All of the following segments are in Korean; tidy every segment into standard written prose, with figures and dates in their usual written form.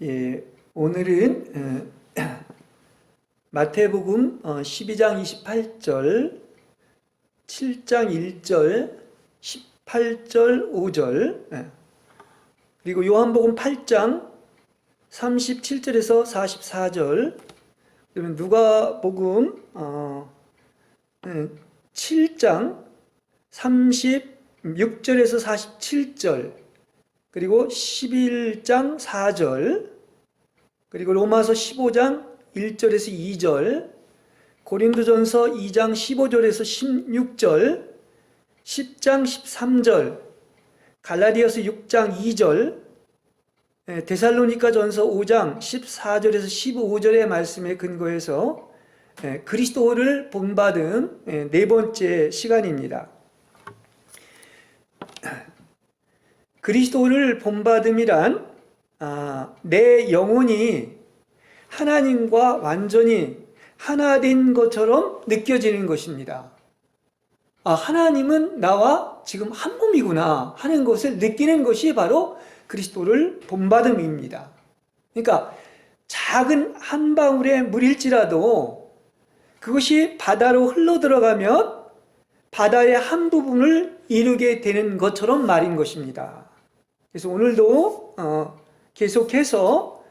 예, 오늘은 마태복음 12장 28절, 7장 1절, 18절, 5절, 그리고 요한복음 8장 37절에서 44절, 그러면 누가복음 7장 36절에서 47절, 그리고 11장 4절, 그리고 로마서 15장 1절에서 2절, 고린도전서 2장 15절에서 16절, 10장 13절, 갈라디아서 6장 2절, 데살로니가전서 5장 14절에서 15절의 말씀에 근거해서 그리스도를 본받은 네 번째 시간입니다. 그리스도를 본받음이란 내 영혼이 하나님과 완전히 하나 된 것처럼 느껴지는 것입니다. 하나님은 나와 지금 한 몸이구나 하는 것을 느끼는 것이 바로 그리스도를 본받음입니다. 그러니까 작은 한 방울의 물일지라도 그것이 바다로 흘러 들어가면 바다의 한 부분을 이루게 되는 것처럼 말인 것입니다. 그래서 오늘도 계속해서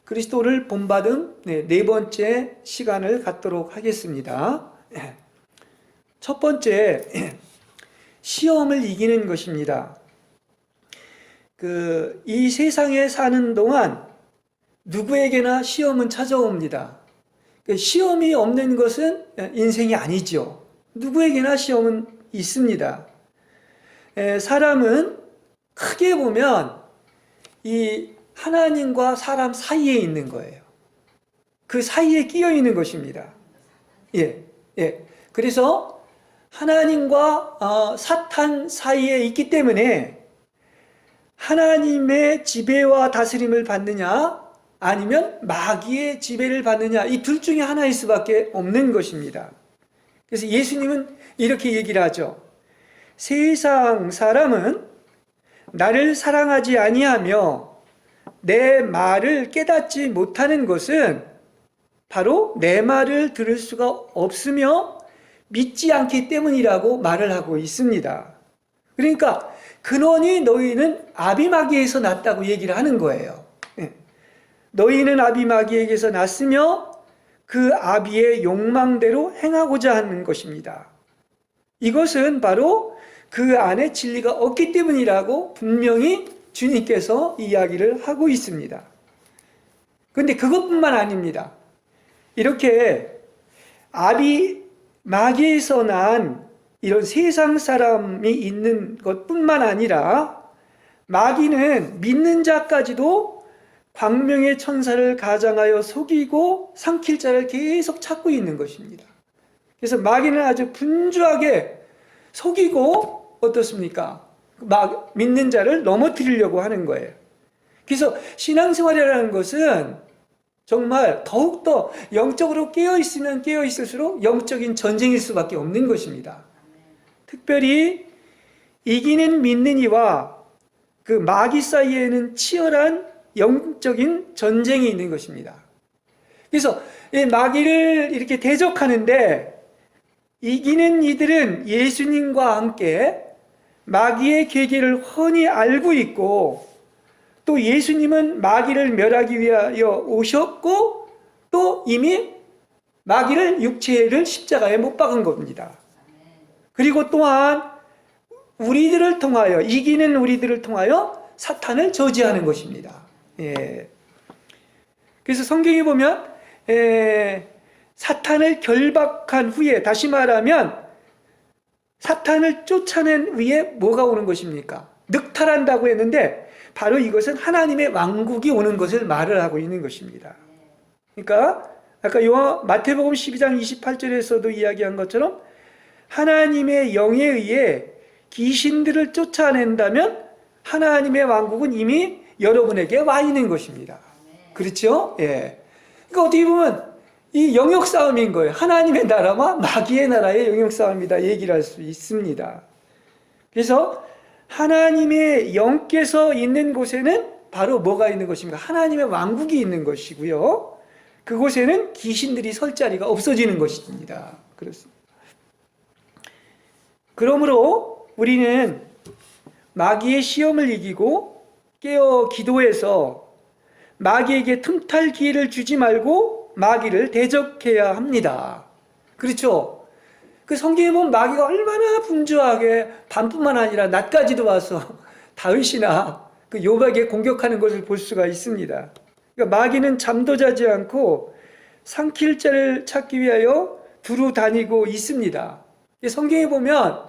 그리스도를 본받음 네 번째 시간을 갖도록 하겠습니다. 첫 번째, 시험을 이기는 것입니다. 이 세상에 사는 동안 누구에게나 시험은 찾아옵니다. 시험이 없는 것은 인생이 아니죠. 누구에게나 시험은 있습니다. 사람은 크게 보면 이 하나님과 사람 사이에 있는 거예요. 그 사이에 끼어 있는 것입니다. 그래서 하나님과 사탄 사이에 있기 때문에 하나님의 지배와 다스림을 받느냐 아니면 마귀의 지배를 받느냐, 이 둘 중에 하나일 수밖에 없는 것입니다. 그래서 예수님은 이렇게 얘기를 하죠. 세상 사람은 나를 사랑하지 아니하며 내 말을 깨닫지 못하는 것은 바로 내 말을 들을 수가 없으며 믿지 않기 때문이라고 말을 하고 있습니다. 그러니까 근원이 너희는 아비마귀에서 났다고 얘기를 하는 거예요. 너희는 아비마귀에게서 났으며 그 아비의 욕망대로 행하고자 하는 것입니다. 이것은 바로 그 안에 진리가 없기 때문이라고 분명히 주님께서 이야기를 하고 있습니다. 그런데 그것뿐만 아닙니다. 이렇게 마귀에서 난 이런 세상 사람이 있는 것뿐만 아니라 마귀는 믿는 자까지도 광명의 천사를 가장하여 속이고 삼킬 자를 계속 찾고 있는 것입니다. 그래서 마귀는 아주 분주하게 속이고 어떻습니까? 믿는 자를 넘어뜨리려고 하는 거예요. 그래서 신앙생활이라는 것은 정말 더욱더 영적으로 깨어있으면 깨어있을수록 영적인 전쟁일 수밖에 없는 것입니다. 특별히 이기는 믿는 이와 그 마귀 사이에는 치열한 영적인 전쟁이 있는 것입니다. 그래서 이 마귀를 이렇게 대적하는데 이기는 이들은 예수님과 함께 마귀의 계계를 훤히 알고 있고, 또 예수님은 마귀를 멸하기 위하여 오셨고 또 이미 마귀를 육체를 십자가에 못 박은 겁니다. 그리고 또한 우리들을 통하여, 이기는 우리들을 통하여 사탄을 저지하는 것입니다. 그래서 성경에 보면 사탄을 결박한 후에, 다시 말하면 사탄을 쫓아낸 후에 뭐가 오는 것입니까? 늑탈한다고 했는데 바로 이것은 하나님의 왕국이 오는 것을 말을 하고 있는 것입니다. 그러니까 아까 마태복음 12장 28절에서도 이야기한 것처럼 하나님의 영에 의해 귀신들을 쫓아낸다면 하나님의 왕국은 이미 여러분에게 와 있는 것입니다. 그렇죠? 그러니까 어떻게 보면 이 영역 싸움인 거예요. 하나님의 나라와 마귀의 나라의 영역 싸움이다 얘기를 할 수 있습니다. 그래서 하나님의 영께서 있는 곳에는 바로 뭐가 있는 것입니까? 하나님의 왕국이 있는 것이고요. 그곳에는 귀신들이 설 자리가 없어지는 것입니다. 그렇습니다. 그러므로 우리는 마귀의 시험을 이기고 깨어 기도해서 마귀에게 틈탈 기회를 주지 말고 마귀를 대적해야 합니다. 그렇죠? 그 성경에 보면 마귀가 얼마나 분주하게 밤뿐만 아니라 낮까지도 와서 다윗이나 그 욥에게 공격하는 것을 볼 수가 있습니다. 그러니까 마귀는 잠도 자지 않고 삼킬 자를 찾기 위하여 두루 다니고 있습니다. 성경에 보면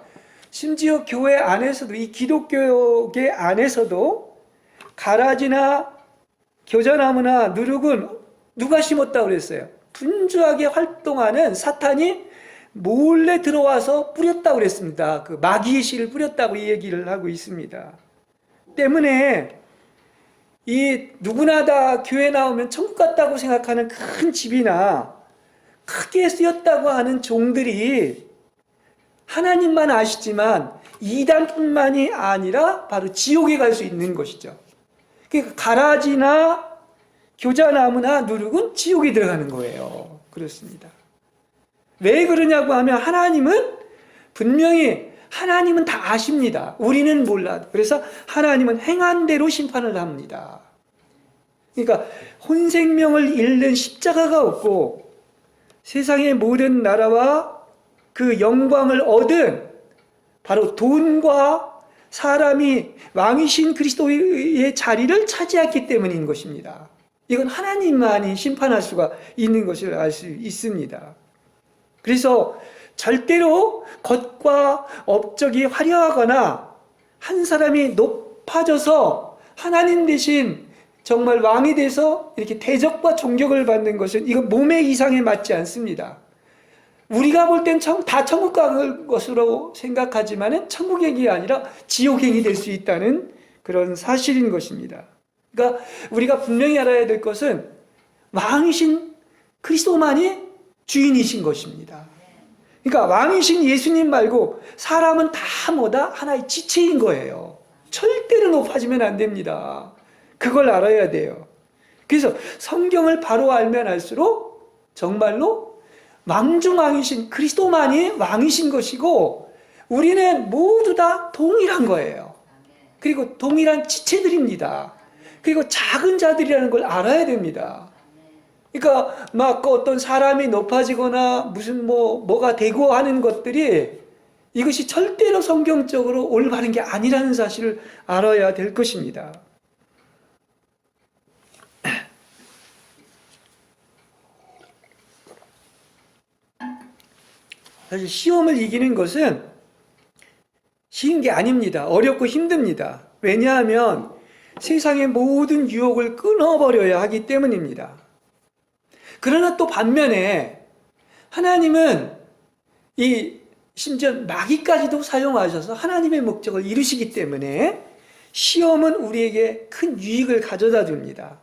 심지어 교회 안에서도, 이 기독교계 안에서도 가라지나 겨자나무나 누룩은 누가 심었다고 그랬어요? 분주하게 활동하는 사탄이 몰래 들어와서 뿌렸다고 그랬습니다. 그 마귀의 씨를 뿌렸다고 이 얘기를 하고 있습니다. 때문에 이 누구나 다 교회 나오면 천국 갔다고 생각하는 큰 집이나 크게 쓰였다고 하는 종들이 하나님만 아시지만 이단뿐만이 아니라 바로 지옥에 갈 수 있는 것이죠. 그러니까 가라지나 겨자나무나 누룩은 지옥에 들어가는 거예요. 그렇습니다. 왜 그러냐고 하면 하나님은 다 아십니다. 우리는 몰라도. 그래서 하나님은 행한 대로 심판을 합니다. 그러니까 혼생명을 잃는 십자가가 없고 세상의 모든 나라와 그 영광을 얻은 바로 돈과 사람이 왕이신 그리스도의 자리를 차지했기 때문인 것입니다. 이건 하나님만이 심판할 수가 있는 것을 알 수 있습니다. 그래서 절대로 겉과 업적이 화려하거나 한 사람이 높아져서 하나님 대신 정말 왕이 돼서 이렇게 대적과 존경을 받는 것은 이건 몸의 이상에 맞지 않습니다. 우리가 볼 땐 다 천국 갈 것으로 생각하지만은 천국행이 아니라 지옥행이 될 수 있다는 그런 사실인 것입니다. 그러니까 우리가 분명히 알아야 될 것은 왕이신 그리스도만이 주인이신 것입니다. 그러니까 왕이신 예수님 말고 사람은 다 뭐다? 하나의 지체인 거예요. 절대로 높아지면 안 됩니다. 그걸 알아야 돼요. 그래서 성경을 바로 알면 알수록 정말로 왕중왕이신 그리스도만이 왕이신 것이고 우리는 모두 다 동일한 거예요. 그리고 동일한 지체들입니다. 그리고 작은 자들이라는 걸 알아야 됩니다. 그러니까 막 어떤 사람이 높아지거나 무슨 뭐가 되고 하는 것들이 이것이 절대로 성경적으로 올바른 게 아니라는 사실을 알아야 될 것입니다. 사실 시험을 이기는 것은 쉬운 게 아닙니다. 어렵고 힘듭니다. 왜냐하면 세상의 모든 유혹을 끊어버려야 하기 때문입니다. 그러나 또 반면에 하나님은 심지어 마귀까지도 사용하셔서 하나님의 목적을 이루시기 때문에 시험은 우리에게 큰 유익을 가져다 줍니다.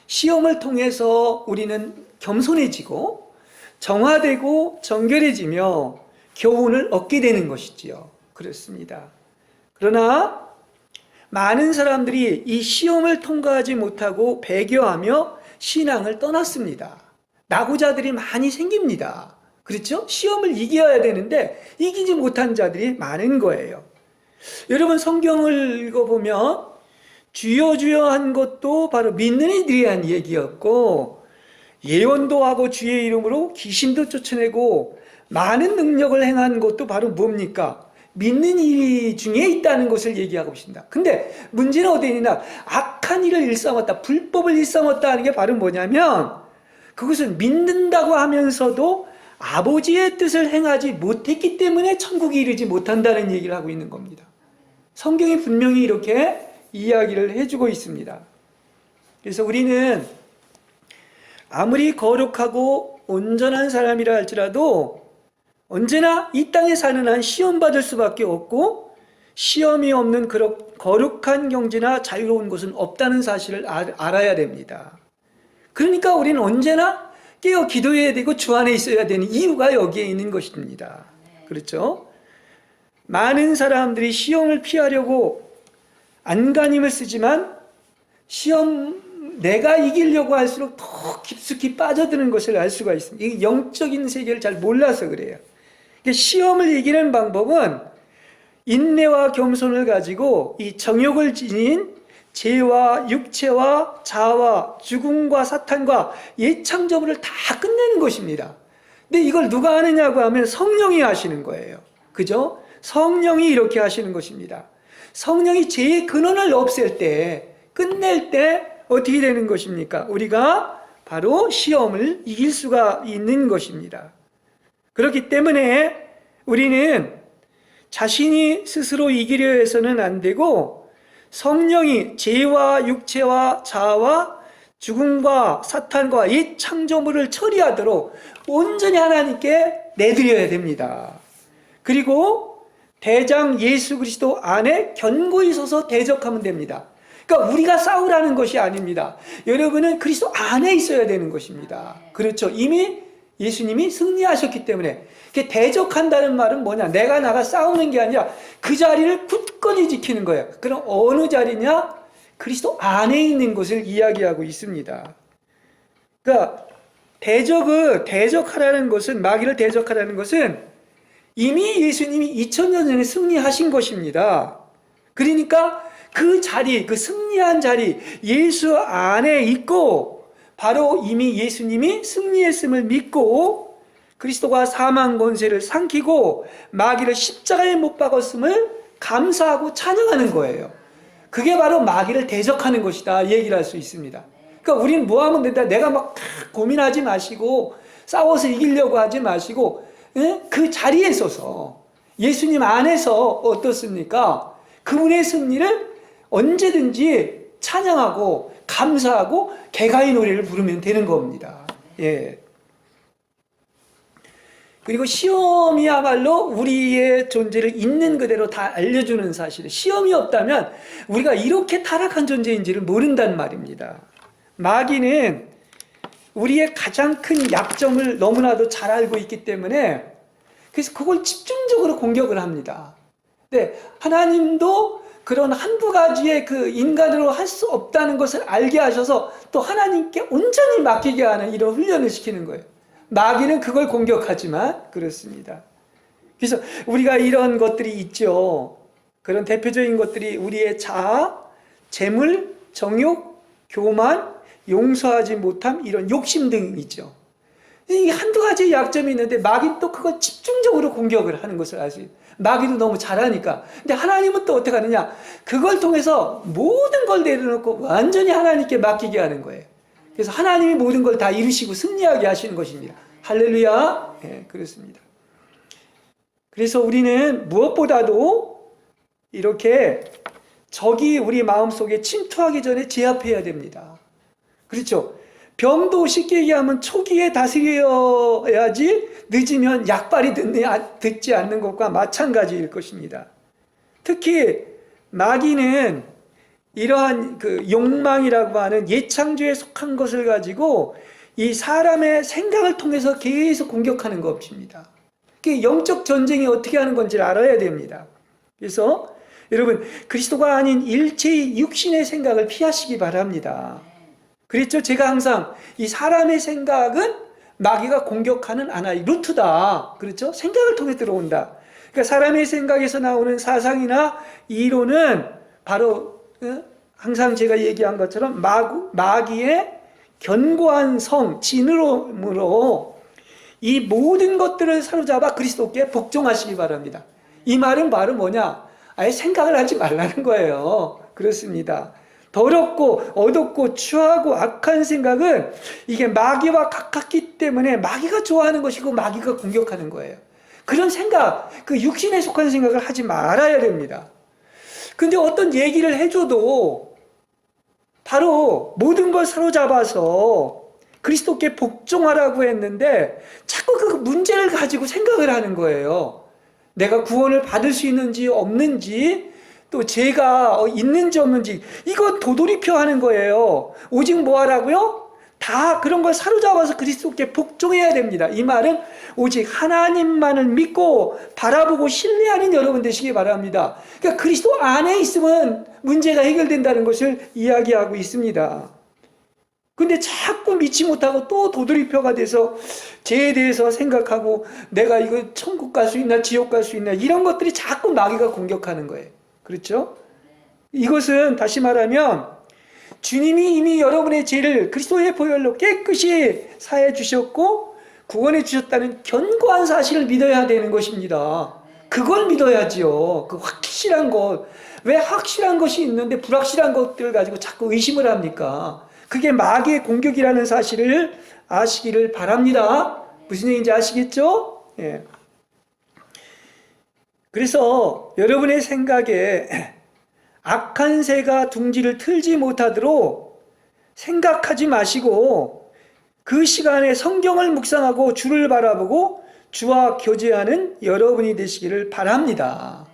시험을 통해서 우리는 겸손해지고 정화되고 정결해지며 교훈을 얻게 되는 것이지요. 그렇습니다. 그러나 많은 사람들이 이 시험을 통과하지 못하고 배교하며 신앙을 떠났습니다. 낙오자들이 많이 생깁니다. 그렇죠? 시험을 이겨야 되는데 이기지 못한 자들이 많은 거예요. 여러분 성경을 읽어보면 주여 주여 한 것도 바로 믿는 이들에 대한 얘기였고 예언도 하고 주의 이름으로 귀신도 쫓아내고 많은 능력을 행한 것도 바로 뭡니까? 믿는 이 중에 있다는 것을 얘기하고 있습니다. 근데 문제는 어디 있느냐? 악한 일을 일삼았다, 불법을 일삼았다 하는 게 바로 뭐냐면 그것은 믿는다고 하면서도 아버지의 뜻을 행하지 못했기 때문에 천국에 이르지 못한다는 얘기를 하고 있는 겁니다. 성경이 분명히 이렇게 이야기를 해주고 있습니다. 그래서 우리는 아무리 거룩하고 온전한 사람이라 할지라도 언제나 이 땅에 사는 한 시험받을 수밖에 없고 시험이 없는 그런 거룩한 경지나 자유로운 것은 없다는 사실을 알아야 됩니다. 그러니까 우리는 언제나 깨어 기도해야 되고 주 안에 있어야 되는 이유가 여기에 있는 것입니다. 그렇죠? 많은 사람들이 시험을 피하려고 안간힘을 쓰지만 시험 내가 이기려고 할수록 더 깊숙이 빠져드는 것을 알 수가 있습니다. 이 영적인 세계를 잘 몰라서 그래요. 시험을 이기는 방법은 인내와 겸손을 가지고 이 정욕을 지닌 죄와 육체와 자아와 죽음과 사탄과 예창조물을 다 끝내는 것입니다. 근데 이걸 누가 하느냐고 하면 성령이 하시는 거예요. 그죠? 성령이 이렇게 하시는 것입니다. 성령이 죄의 근원을 없앨 때, 끝낼 때 어떻게 되는 것입니까? 우리가 바로 시험을 이길 수가 있는 것입니다. 그렇기 때문에 우리는 자신이 스스로 이기려 해서는 안 되고 성령이 죄와 육체와 자아와 죽음과 사탄과 이 창조물을 처리하도록 온전히 하나님께 내드려야 됩니다. 그리고 대장 예수 그리스도 안에 견고히 서서 대적하면 됩니다. 그러니까 우리가 싸우라는 것이 아닙니다. 여러분은 그리스도 안에 있어야 되는 것입니다. 그렇죠. 이미 예수님이 승리하셨기 때문에. 대적한다는 말은 뭐냐? 내가 나가 싸우는 게 아니라 그 자리를 굳건히 지키는 거예요. 그럼 어느 자리냐? 그리스도 안에 있는 것을 이야기하고 있습니다. 그러니까 대적하라는 것은, 마귀를 대적하라는 것은 이미 예수님이 2000년 전에 승리하신 것입니다. 그러니까 그 자리, 그 승리한 자리, 예수 안에 있고 바로 이미 예수님이 승리했음을 믿고 그리스도가 사망 권세를 삼키고 마귀를 십자가에 못 박았음을 감사하고 찬양하는 거예요. 그게 바로 마귀를 대적하는 것이다 얘기를 할 수 있습니다. 그러니까 우리는 뭐 하면 된다? 내가 막 고민하지 마시고 싸워서 이기려고 하지 마시고 그 자리에 서서 예수님 안에서 어떻습니까? 그분의 승리를 언제든지 찬양하고 감사하고 개가의 노래를 부르면 되는 겁니다. 예. 그리고 시험이야말로 우리의 존재를 있는 그대로 다 알려주는 사실이에요. 시험이 없다면 우리가 이렇게 타락한 존재인지를 모른단 말입니다. 마귀는 우리의 가장 큰 약점을 너무나도 잘 알고 있기 때문에 그래서 그걸 집중적으로 공격을 합니다. 근데 하나님도 그런 한두 가지의 그 인간으로 할 수 없다는 것을 알게 하셔서 또 하나님께 온전히 맡기게 하는 이런 훈련을 시키는 거예요. 마귀는 그걸 공격하지만 그렇습니다. 그래서 우리가 이런 것들이 있죠. 그런 대표적인 것들이 우리의 자아, 재물, 정욕, 교만, 용서하지 못함, 이런 욕심 등 있죠. 이 한두 가지 약점이 있는데 마귀는 또 그걸 집중적으로 공격을 하는 것을 알 수 있어요. 마귀도 너무 잘하니까. 근데 하나님은 또 어떻게 하느냐? 그걸 통해서 모든 걸 내려놓고 완전히 하나님께 맡기게 하는 거예요. 그래서 하나님이 모든 걸 다 이루시고 승리하게 하시는 것입니다. 할렐루야. 네, 그렇습니다. 그래서 우리는 무엇보다도 이렇게 적이 우리 마음속에 침투하기 전에 제압해야 됩니다. 그렇죠? 병도 쉽게 얘기하면 초기에 다스려야지 늦으면 약발이 듣지 않는 것과 마찬가지일 것입니다. 특히 마귀는 이러한 그 욕망이라고 하는 예창조에 속한 것을 가지고 이 사람의 생각을 통해서 계속 공격하는 것입니다. 영적 전쟁이 어떻게 하는 건지를 알아야 됩니다. 그래서 여러분 그리스도가 아닌 일체의 육신의 생각을 피하시기 바랍니다. 그랬죠? 제가 항상 이 사람의 생각은 마귀가 공격하는 하나의 루트다. 그렇죠? 생각을 통해 들어온다. 그러니까 사람의 생각에서 나오는 사상이나 이론은 바로 항상 제가 얘기한 것처럼 마귀의 견고한 성, 진으로 이 모든 것들을 사로잡아 그리스도께 복종하시기 바랍니다. 이 말은 바로 뭐냐? 아예 생각을 하지 말라는 거예요. 그렇습니다. 더럽고 어둡고 추하고 악한 생각은 이게 마귀와 가깝기 때문에 마귀가 좋아하는 것이고 마귀가 공격하는 거예요. 그런 생각, 그 육신에 속한 생각을 하지 말아야 됩니다. 근데 어떤 얘기를 해줘도 바로 모든 걸 사로잡아서 그리스도께 복종하라고 했는데 자꾸 그 문제를 가지고 생각을 하는 거예요. 내가 구원을 받을 수 있는지 없는지, 또 죄가 있는지 없는지, 이거 도돌이표 하는 거예요. 오직 뭐 하라고요? 다 그런 걸 사로잡아서 그리스도께 복종해야 됩니다. 이 말은 오직 하나님만을 믿고 바라보고 신뢰하는 여러분 되시기 바랍니다. 그러니까 그리스도 안에 있으면 문제가 해결된다는 것을 이야기하고 있습니다. 근데 자꾸 믿지 못하고 또 도돌이표가 돼서 죄에 대해서 생각하고 내가 이거 천국 갈 수 있나 지옥 갈 수 있나 이런 것들이 자꾸 마귀가 공격하는 거예요. 그렇죠? 이것은 다시 말하면 주님이 이미 여러분의 죄를 그리스도의 보혈로 깨끗이 사해 주셨고 구원해 주셨다는 견고한 사실을 믿어야 되는 것입니다. 그걸 믿어야지요. 그 확실한 것. 왜 확실한 것이 있는데 불확실한 것들을 가지고 자꾸 의심을 합니까? 그게 마귀의 공격이라는 사실을 아시기를 바랍니다. 무슨 얘기인지 아시겠죠? 예. 그래서 여러분의 생각에 악한 새가 둥지를 틀지 못하도록 생각하지 마시고 그 시간에 성경을 묵상하고 주를 바라보고 주와 교제하는 여러분이 되시기를 바랍니다.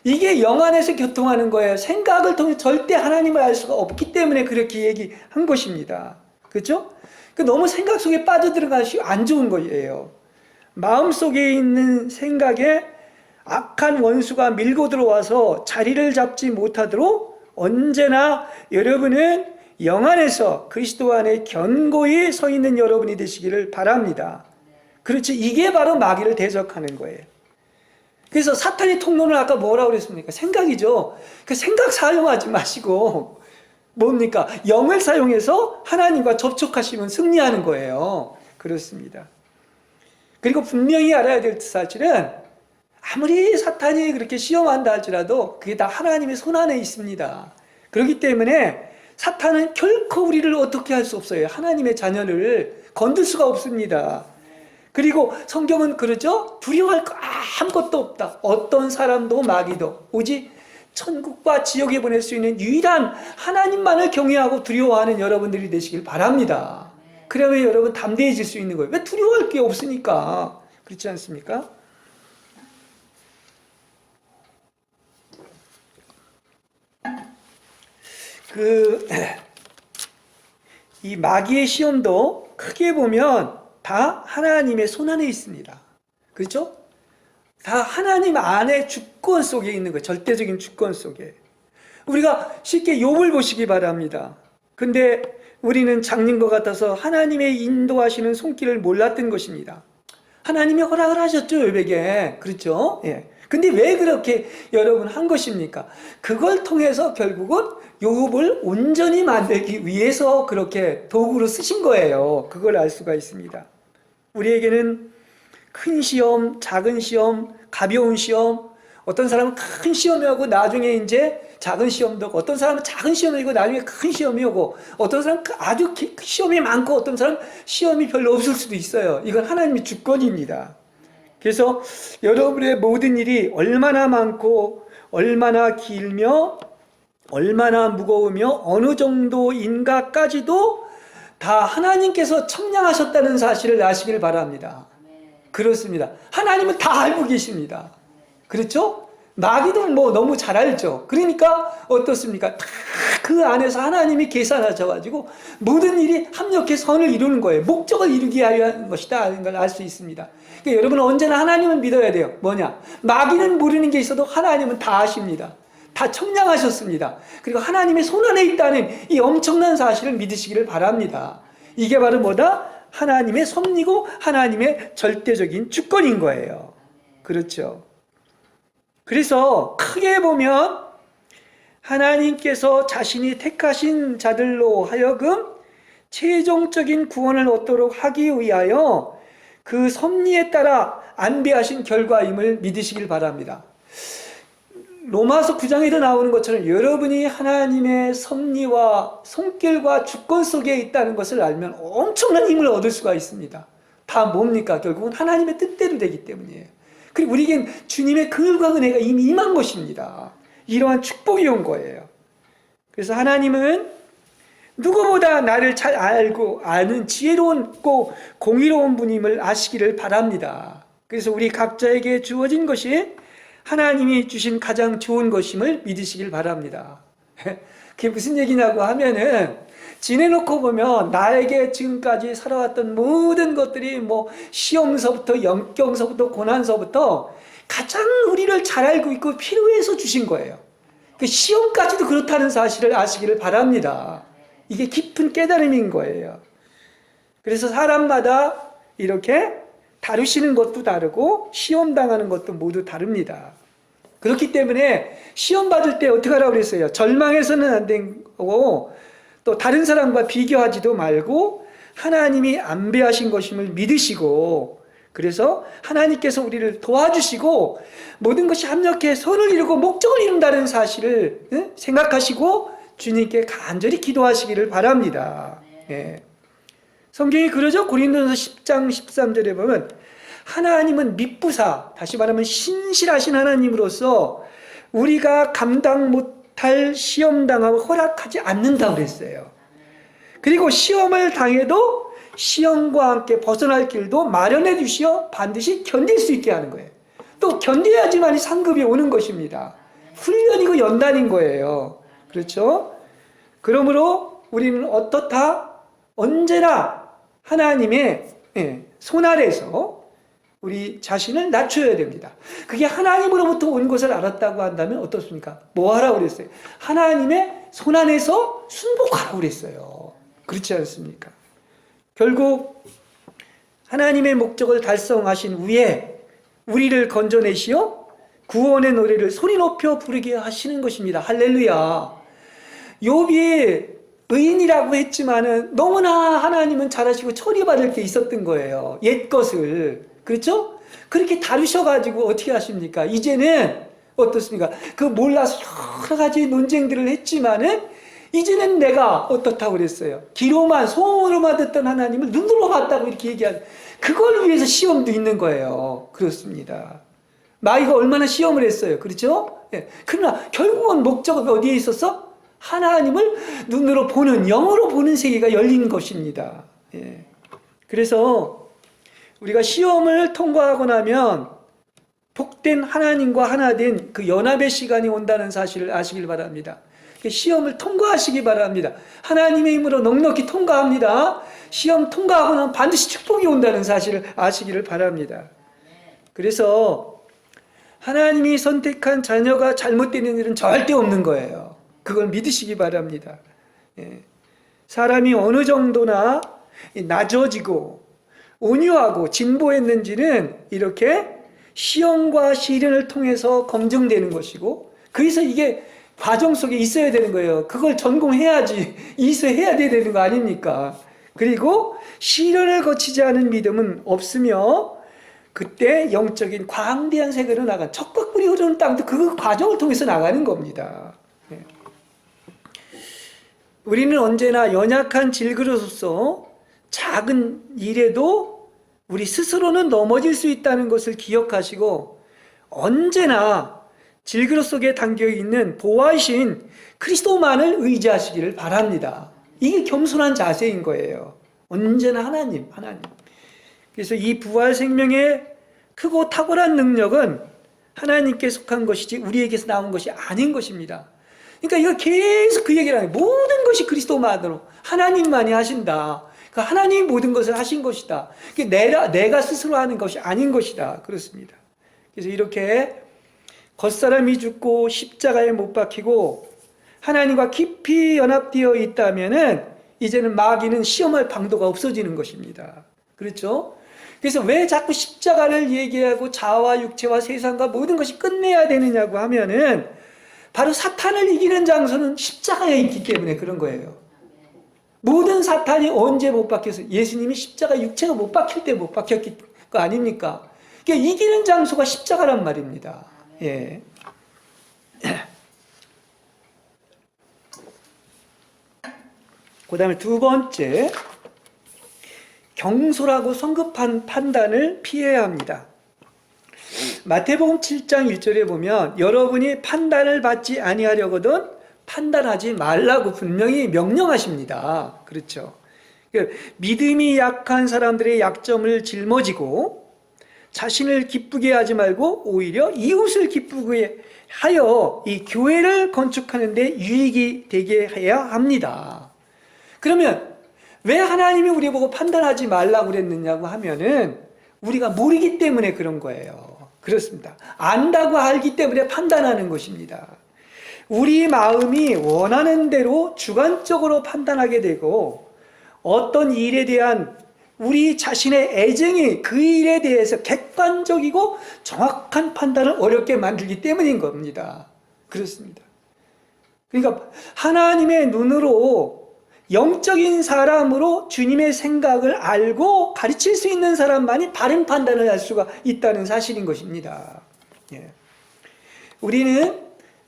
이게 영 안에서 교통하는 거예요. 생각을 통해 절대 하나님을 알 수가 없기 때문에 그렇게 얘기한 것입니다. 그렇죠? 너무 생각 속에 빠져들어가시 안 좋은 거예요. 마음속에 있는 생각에 악한 원수가 밀고 들어와서 자리를 잡지 못하도록 언제나 여러분은 영 안에서 그리스도 안에 견고히 서 있는 여러분이 되시기를 바랍니다. 그렇지, 이게 바로 마귀를 대적하는 거예요. 그래서 사탄의 통로는 아까 뭐라고 그랬습니까? 생각이죠. 그 생각 사용하지 마시고 뭡니까? 영을 사용해서 하나님과 접촉하시면 승리하는 거예요. 그렇습니다. 그리고 분명히 알아야 될 사실은 아무리 사탄이 그렇게 시험한다 할지라도 그게 다 하나님의 손 안에 있습니다. 그렇기 때문에 사탄은 결코 우리를 어떻게 할 수 없어요. 하나님의 자녀를 건들 수가 없습니다. 그리고 성경은 그러죠? 두려워할 거 아무것도 없다. 어떤 사람도 마귀도 오직 천국과 지옥에 보낼 수 있는 유일한 하나님만을 경외하고 두려워하는 여러분들이 되시길 바랍니다. 그러면 여러분 담대해질 수 있는 거예요. 왜 두려워할 게 없으니까. 그렇지 않습니까? 이 마귀의 시험도 크게 보면 다 하나님의 손 안에 있습니다. 그렇죠? 다 하나님 안에 주권 속에 있는 거예요. 절대적인 주권 속에. 우리가 쉽게 욥을 보시기 바랍니다. 근데 우리는 장님 것 같아서 하나님의 인도하시는 손길을 몰랐던 것입니다. 하나님이 허락을 하셨죠, 욥에게. 그렇죠? 예. 근데 왜 그렇게 여러분 한 것입니까? 그걸 통해서 결국은 욥을 온전히 만들기 위해서 그렇게 도구로 쓰신 거예요. 그걸 알 수가 있습니다. 우리에게는 큰 시험, 작은 시험, 가벼운 시험, 어떤 사람은 큰 시험이 오고 나중에 이제 작은 시험도 오고, 어떤 사람은 작은 시험이 오고 나중에 큰 시험이 오고, 어떤 사람은 아주 시험이 많고 어떤 사람은 시험이 별로 없을 수도 있어요. 이건 하나님의 주권입니다. 그래서 여러분의 모든 일이 얼마나 많고 얼마나 길며 얼마나 무거우며 어느 정도인가까지도 다 하나님께서 청량하셨다는 사실을 아시길 바랍니다. 그렇습니다. 하나님은 다 알고 계십니다. 그렇죠? 마귀도 뭐 너무 잘 알죠. 그러니까 어떻습니까? 다 그 안에서 하나님이 계산하셔가지고 모든 일이 합력해 선을 이루는 거예요. 목적을 이루기 위한 것이다 하는 걸 알 수 있습니다. 그러니까 여러분은 언제나 하나님을 믿어야 돼요. 뭐냐? 마귀는 모르는 게 있어도 하나님은 다 아십니다. 다 청량하셨습니다. 그리고 하나님의 손 안에 있다는 이 엄청난 사실을 믿으시기를 바랍니다. 이게 바로 뭐다? 하나님의 섭리고 하나님의 절대적인 주권인 거예요. 그렇죠. 그래서 크게 보면 하나님께서 자신이 택하신 자들로 하여금 최종적인 구원을 얻도록 하기 위하여 그 섭리에 따라 안배하신 결과임을 믿으시길 바랍니다. 로마서 9장에도 나오는 것처럼 여러분이 하나님의 섭리와 손길과 주권 속에 있다는 것을 알면 엄청난 힘을 얻을 수가 있습니다. 다 뭡니까? 결국은 하나님의 뜻대로 되기 때문이에요. 그리고 우리에겐 주님의 긍휼과 은혜가 이미 임한 것입니다. 이러한 축복이 온 거예요. 그래서 하나님은 누구보다 나를 잘 알고 아는 지혜롭고 공의로운 분임을 아시기를 바랍니다. 그래서 우리 각자에게 주어진 것이 하나님이 주신 가장 좋은 것임을 믿으시길 바랍니다. 그게 무슨 얘기냐고 하면은 지내놓고 보면 나에게 지금까지 살아왔던 모든 것들이 뭐 시험서부터 영경서부터 고난서부터 가장 우리를 잘 알고 있고 필요해서 주신 거예요. 그 시험까지도 그렇다는 사실을 아시기를 바랍니다. 이게 깊은 깨달음인 거예요. 그래서 사람마다 이렇게 다루시는 것도 다르고 시험 당하는 것도 모두 다릅니다. 그렇기 때문에 시험 받을 때 어떻게 하라고 그랬어요? 절망해서는 안 되고 또 다른 사람과 비교하지도 말고 하나님이 안배하신 것임을 믿으시고, 그래서 하나님께서 우리를 도와주시고 모든 것이 합력해 선을 이루고 목적을 이룬다는 사실을 생각하시고 주님께 간절히 기도하시기를 바랍니다. 예. 성경이 그러죠. 고린도전서 10장 13절에 보면 하나님은 미쁘사, 다시 말하면 신실하신 하나님으로서 우리가 감당 못할 시험당함을 허락하지 않는다고 그랬어요. 그리고 시험을 당해도 시험과 함께 벗어날 길도 마련해 주시어 반드시 견딜 수 있게 하는 거예요. 또 견뎌야지만 상급이 오는 것입니다. 훈련이고 연단인 거예요. 그렇죠? 그러므로 우리는 어떻다? 언제나 하나님의 손 아래에서 우리 자신을 낮춰야 됩니다. 그게 하나님으로부터 온 것을 알았다고 한다면 어떻습니까? 뭐 하라고 그랬어요? 하나님의 손 안에서 순복하라고 그랬어요. 그렇지 않습니까? 결국 하나님의 목적을 달성하신 후에 우리를 건져내시어 구원의 노래를 소리 높여 부르게 하시는 것입니다. 할렐루야. 욥이 의인이라고 했지만은 너무나 하나님은 잘하시고 처리받을 게 있었던 거예요. 옛 것을. 그렇죠? 그렇게 다루셔가지고 어떻게 하십니까? 이제는 어떻습니까? 그 몰라서 여러 가지 논쟁들을 했지만은 이제는 내가 어떻다고 그랬어요? 귀로만, 소음으로만 듣던 하나님을 눈으로 봤다고 이렇게 얘기하는, 그걸 위해서 시험도 있는 거예요. 그렇습니다. 마귀가 얼마나 시험을 했어요. 그렇죠? 예. 그러나 결국은 목적은 어디에 있었어? 하나님을 눈으로 보는, 영으로 보는 세계가 열린 것입니다. 예. 그래서 우리가 시험을 통과하고 나면 복된 하나님과 하나 된 그 연합의 시간이 온다는 사실을 아시길 바랍니다. 시험을 통과하시기 바랍니다. 하나님의 힘으로 넉넉히 통과합니다. 시험 통과하고 나면 반드시 축복이 온다는 사실을 아시기를 바랍니다. 그래서 하나님이 선택한 자녀가 잘못되는 일은 절대 없는 거예요. 그걸 믿으시기 바랍니다. 사람이 어느 정도나 낮아지고 온유하고 진보했는지는 이렇게 시험과 시련을 통해서 검증되는 것이고, 그래서 이게 과정 속에 있어야 되는 거예요. 그걸 전공해야지 이수해야 되는 거 아닙니까? 그리고 시련을 거치지 않은 믿음은 없으며 그때 영적인 광대한 세계로 나간 젖과 꿀이 흐르는 땅도 그 과정을 통해서 나가는 겁니다. 우리는 언제나 연약한 질그릇으로서 작은 일에도 우리 스스로는 넘어질 수 있다는 것을 기억하시고 언제나 질그릇 속에 담겨있는 보화이신 그리스도만을 의지하시기를 바랍니다. 이게 겸손한 자세인 거예요. 언제나 하나님. 그래서 이 부활 생명의 크고 탁월한 능력은 하나님께 속한 것이지 우리에게서 나온 것이 아닌 것입니다. 그러니까 이거 계속 그 얘기를 하는 거예요. 모든 것이 그리스도만으로 하나님만이 하신다. 그러니까 하나님이 모든 것을 하신 것이다. 내가 스스로 하는 것이 아닌 것이다. 그렇습니다. 그래서 이렇게 겉사람이 죽고 십자가에 못 박히고 하나님과 깊이 연합되어 있다면은 이제는 마귀는 시험할 방도가 없어지는 것입니다. 그렇죠? 그래서 왜 자꾸 십자가를 얘기하고 자아와 육체와 세상과 모든 것이 끝내야 되느냐고 하면은 바로 사탄을 이기는 장소는 십자가에 있기 때문에 그런 거예요. 모든 사탄이 언제 못 박혔어요? 예수님이 십자가 육체가 못 박힐 때 못 박혔기 거 아닙니까? 그러니까 이기는 장소가 십자가란 말입니다. 예. 그 다음에 두 번째, 경솔하고 성급한 판단을 피해야 합니다. 마태복음 7장 1절에 보면 여러분이 판단을 받지 아니하려거든 판단하지 말라고 분명히 명령하십니다. 그렇죠? 믿음이 약한 사람들의 약점을 짊어지고 자신을 기쁘게 하지 말고 오히려 이웃을 기쁘게 하여 이 교회를 건축하는 데 유익이 되게 해야 합니다. 그러면 왜 하나님이 우리 보고 판단하지 말라고 그랬느냐고 하면은 우리가 모르기 때문에 그런 거예요. 그렇습니다. 안다고 알기 때문에 판단하는 것입니다. 우리 마음이 원하는 대로 주관적으로 판단하게 되고 어떤 일에 대한 우리 자신의 애정이 그 일에 대해서 객관적이고 정확한 판단을 어렵게 만들기 때문인 겁니다. 그렇습니다. 그러니까 하나님의 눈으로 영적인 사람으로 주님의 생각을 알고 가르칠 수 있는 사람만이 바른 판단을 할 수가 있다는 사실인 것입니다. 예. 우리는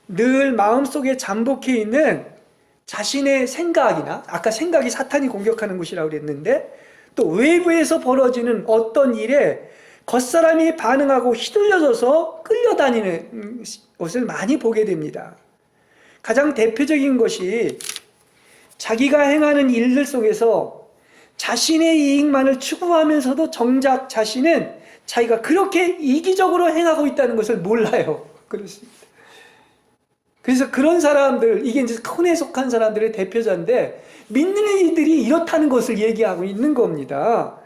늘 마음속에 잠복해 있는 자신의 생각이나 아까 생각이 사탄이 공격하는 것이라고 그랬는데 또 외부에서 벌어지는 어떤 일에 겉사람이 반응하고 휘둘려져서 끌려다니는 것을 많이 보게 됩니다. 가장 대표적인 것이 자기가 행하는 일들 속에서 자신의 이익만을 추구하면서도 정작 자신은 자기가 그렇게 이기적으로 행하고 있다는 것을 몰라요. 그렇습니다. 그래서 그런 사람들, 이게 이제 혼에 속한 사람들의 대표자인데 믿는 이들이 이렇다는 것을 얘기하고 있는 겁니다.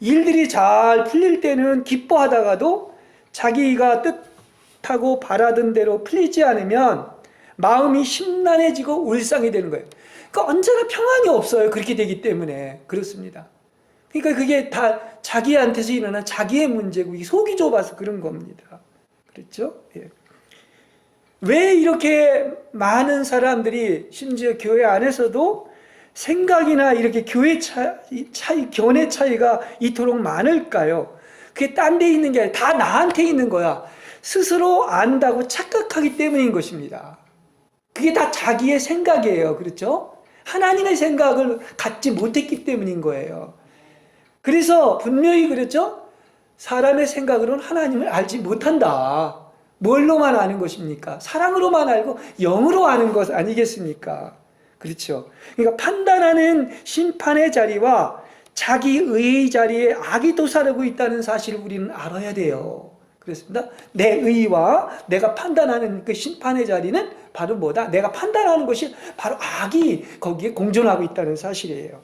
일들이 잘 풀릴 때는 기뻐하다가도 자기가 뜻하고 바라던 대로 풀리지 않으면 마음이 심란해지고 울상이 되는 거예요. 그러니까 언제나 평안이 없어요. 그렇게 되기 때문에. 그렇습니다. 그러니까 그게 다 자기한테서 일어난 자기의 문제고 이게 속이 좁아서 그런 겁니다. 그렇죠? 예. 왜 이렇게 많은 사람들이 심지어 교회 안에서도 생각이나 이렇게 교회 차이, 견해 차이가 이토록 많을까요? 그게 딴 데 있는 게 아니라 다 나한테 있는 거야. 스스로 안다고 착각하기 때문인 것입니다. 그게 다 자기의 생각이에요. 그렇죠? 하나님의 생각을 갖지 못했기 때문인 거예요. 그래서 분명히 그랬죠? 사람의 생각으로는 하나님을 알지 못한다. 뭘로만 아는 것입니까? 사랑으로만 알고 영으로 아는 것 아니겠습니까? 그렇죠. 그러니까 판단하는 심판의 자리와 자기의 자리에 악이 도사르고 있다는 사실을 우리는 알아야 돼요. 그렇습니다. 내 의와 내가 판단하는 그 심판의 자리는 바로 뭐다? 내가 판단하는 것이 바로 악이 거기에 공존하고 있다는 사실이에요.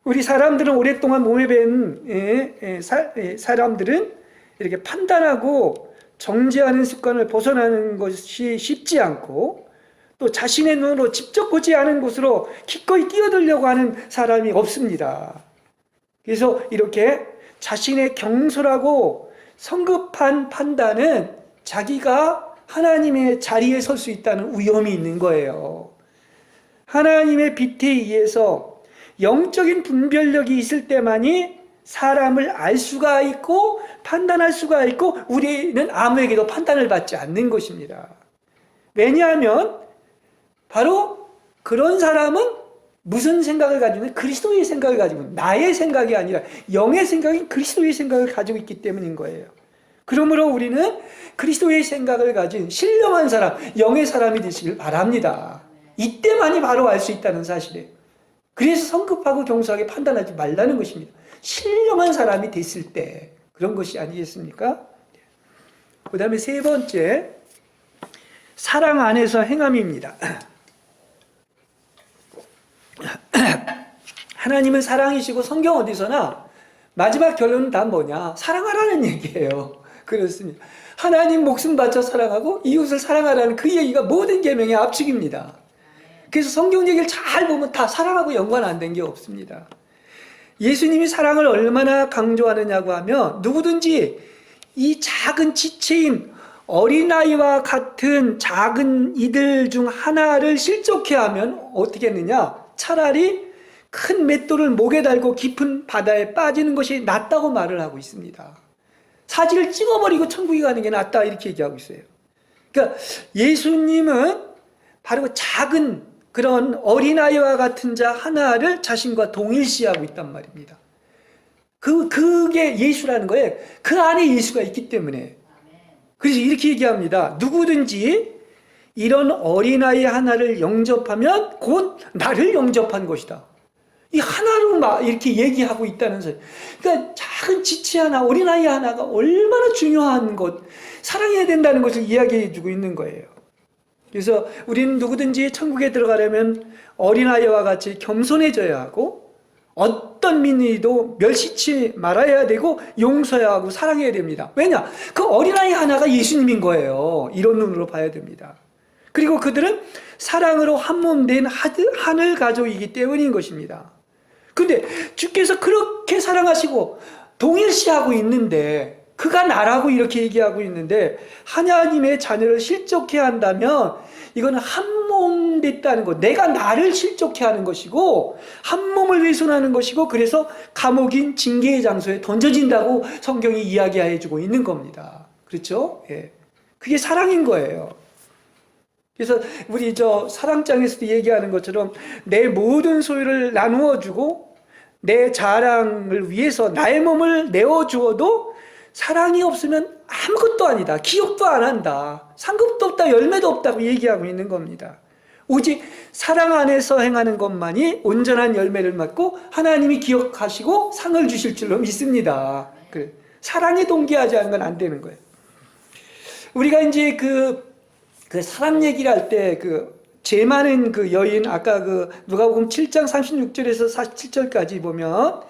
우리 사람들은 오랫동안 몸에 밴 사람들은 이렇게 판단하고 정죄하는 습관을 벗어나는 것이 쉽지 않고 또 자신의 눈으로 직접 보지 않은 곳으로 기꺼이 뛰어들려고 하는 사람이 없습니다. 그래서 이렇게 자신의 경솔하고 성급한 판단은 자기가 하나님의 자리에 설 수 있다는 위험이 있는 거예요. 하나님의 빛에 의해서 영적인 분별력이 있을 때만이 사람을 알 수가 있고 판단할 수가 있고 우리는 아무에게도 판단을 받지 않는 것입니다. 왜냐하면 바로 그런 사람은 무슨 생각을 가지고 있는 그리스도의 생각을 가지고 있는 나의 생각이 아니라 영의 생각이 그리스도의 생각을 가지고 있기 때문인 거예요. 그러므로 우리는 그리스도의 생각을 가진 신령한 사람, 영의 사람이 되시길 바랍니다. 이때만이 바로 알 수 있다는 사실이에요. 그래서 성급하고 경솔하게 판단하지 말라는 것입니다. 신령한 사람이 됐을 때 그런 것이 아니겠습니까? 그 다음에 세 번째, 사랑 안에서 행함입니다. 하나님은 사랑이시고 성경 어디서나 마지막 결론은 다 뭐냐? 사랑하라는 얘기예요. 그렇습니다. 하나님 목숨 바쳐 사랑하고 이웃을 사랑하라는 그 얘기가 모든 계명의 압축입니다. 그래서 성경 얘기를 잘 보면 다 사랑하고 연관 안 된 게 없습니다. 예수님이 사랑을 얼마나 강조하느냐고 하면 누구든지 이 작은 지체인 어린아이와 같은 작은 이들 중 하나를 실족해 하면 어떻게 했느냐? 차라리 큰 맷돌을 목에 달고 깊은 바다에 빠지는 것이 낫다고 말을 하고 있습니다. 사지를 찍어버리고 천국에 가는 게 낫다 이렇게 얘기하고 있어요. 그러니까 예수님은 바로 작은 그런 어린아이와 같은 자 하나를 자신과 동일시하고 있단 말입니다. 그게 예수라는 거예요. 그 안에 예수가 있기 때문에. 그래서 이렇게 얘기합니다. 누구든지 이런 어린아이 하나를 영접하면 곧 나를 영접한 것이다. 이 하나로 막 이렇게 얘기하고 있다는 소리. 그러니까 작은 지체 하나, 어린아이 하나가 얼마나 중요한 것, 사랑해야 된다는 것을 이야기해 주고 있는 거예요. 그래서 우리는 누구든지 천국에 들어가려면 어린아이와 같이 겸손해져야 하고 어떤 민의도 멸시치 말아야 되고 용서해야 하고 사랑해야 됩니다. 왜냐? 그 어린아이 하나가 예수님인 거예요. 이런 눈으로 봐야 됩니다. 그리고 그들은 사랑으로 한몸된 하늘 가족이기 때문인 것입니다. 근데 주께서 그렇게 사랑하시고 동일시하고 있는데, 그가 나라고 이렇게 얘기하고 있는데 하나님의 자녀를 실족해 한다면 이거는 한몸 됐다는 것, 내가 나를 실족해 하는 것이고 한몸을 훼손하는 것이고, 그래서 감옥인 징계의 장소에 던져진다고 성경이 이야기해 주고 있는 겁니다. 그렇죠? 예. 그게 사랑인 거예요. 그래서 우리 사랑장에서도 얘기하는 것처럼 내 모든 소유를 나누어 주고 내 자랑을 위해서 나의 몸을 내어 주어도 사랑이 없으면 아무것도 아니다. 기억도 안 한다. 상급도 없다. 열매도 없다고 얘기하고 있는 겁니다. 오직 사랑 안에서 행하는 것만이 온전한 열매를 맺고 하나님이 기억하시고 상을 주실 줄로 믿습니다. 사랑에 동기하지 않으면 안 되는 거예요. 우리가 이제 그 사랑 얘기를 할 때 죄 많은 그 여인, 아까 누가복음 7장 36절에서 47절까지 보면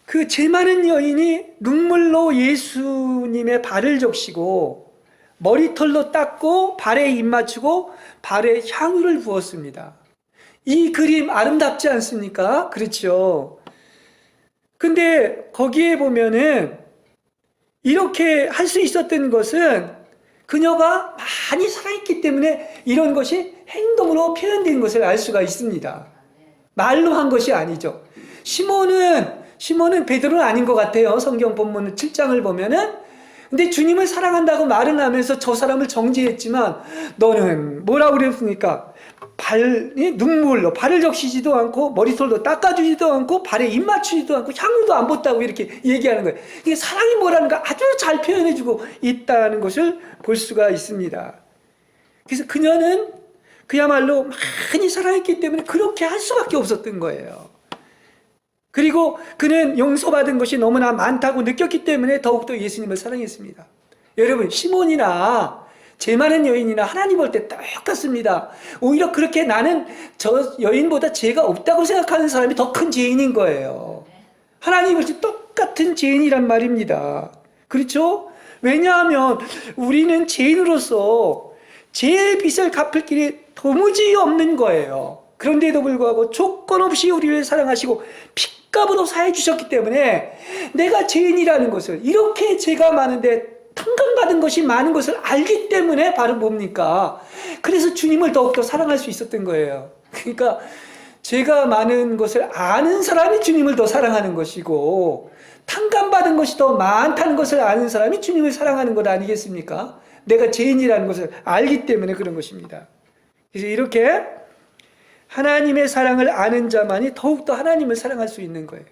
그 죄 많은 여인이 눈물로 예수님의 발을 적시고 머리털로 닦고 발에 입 맞추고 발에 향유를 부었습니다. 이 그림 아름답지 않습니까? 그렇죠. 근데 거기에 보면은 이렇게 할 수 있었던 것은 그녀가 많이 사랑했기 때문에 이런 것이 행동으로 표현된 것을 알 수가 있습니다. 말로 한 것이 아니죠. 시몬은 베드로는 아닌 것 같아요. 성경 본문 7장을 보면은. 근데 주님을 사랑한다고 말은 하면서 저 사람을 정죄했지만 너는 뭐라고 그랬습니까? 눈물로 발을 적시지도 않고 머리털도 닦아주지도 않고 발에 입 맞추지도 않고 향유도 안 붓다고 이렇게 얘기하는 거예요. 이게 사랑이 뭐라는 걸 아주 잘 표현해주고 있다는 것을 볼 수가 있습니다. 그래서 그녀는 그야말로 많이 사랑했기 때문에 그렇게 할 수밖에 없었던 거예요. 그리고 그는 용서받은 것이 너무나 많다고 느꼈기 때문에 더욱더 예수님을 사랑했습니다. 여러분, 시몬이나 죄 많은 여인이나 하나님 볼 때 똑같습니다. 오히려 그렇게 나는 저 여인보다 죄가 없다고 생각하는 사람이 더 큰 죄인인 거예요. 하나님 볼 때 똑같은 죄인이란 말입니다. 그렇죠? 왜냐하면 우리는 죄인으로서 죄의 빚을 갚을 길이 도무지 없는 거예요. 그런데도 불구하고 조건 없이 우리를 사랑하시고 핏값으로 사해 주셨기 때문에 내가 죄인이라는 것을, 이렇게 죄가 많은데 탕감받은 것이 많은 것을 알기 때문에 바로 뭡니까? 그래서 주님을 더욱더 사랑할 수 있었던 거예요. 그러니까 죄가 많은 것을 아는 사람이 주님을 더 사랑하는 것이고 탕감받은 것이 더 많다는 것을 아는 사람이 주님을 사랑하는 것 아니겠습니까? 내가 죄인이라는 것을 알기 때문에 그런 것입니다. 그래서 이렇게 하나님의 사랑을 아는 자만이 더욱더 하나님을 사랑할 수 있는 거예요.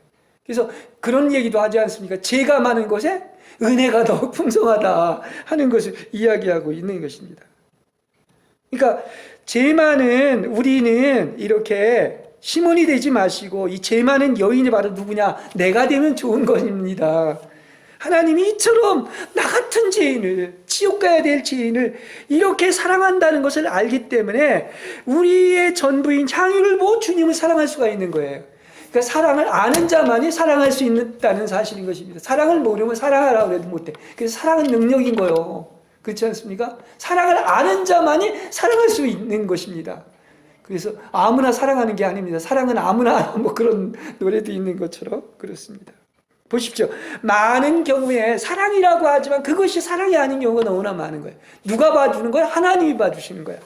그래서 그런 얘기도 하지 않습니까? 죄가 많은 곳에 은혜가 더욱 풍성하다 하는 것을 이야기하고 있는 것입니다. 그러니까 죄 많은 우리는 이렇게 시몬이 되지 마시고 이 죄 많은 여인이 바로 누구냐? 내가 되면 좋은 것입니다. 하나님이 이처럼 나 같은 죄인을, 지옥 가야 될 죄인을 이렇게 사랑한다는 것을 알기 때문에 우리의 전부인 향유를 보고 주님을 사랑할 수가 있는 거예요. 그러니까 사랑을 아는 자만이 사랑할 수 있다는 사실인 것입니다. 사랑을 모르면 사랑하라고 해도 못해. 그래서 사랑은 능력인 거예요. 그렇지 않습니까? 사랑을 아는 자만이 사랑할 수 있는 것입니다. 그래서 아무나 사랑하는 게 아닙니다. 사랑은 아무나 뭐 그런 노래도 있는 것처럼 그렇습니다. 보십시오. 많은 경우에 사랑이라고 하지만 그것이 사랑이 아닌 경우가 너무나 많은 거예요. 누가 봐주는 거야? 하나님이 봐주시는 거야.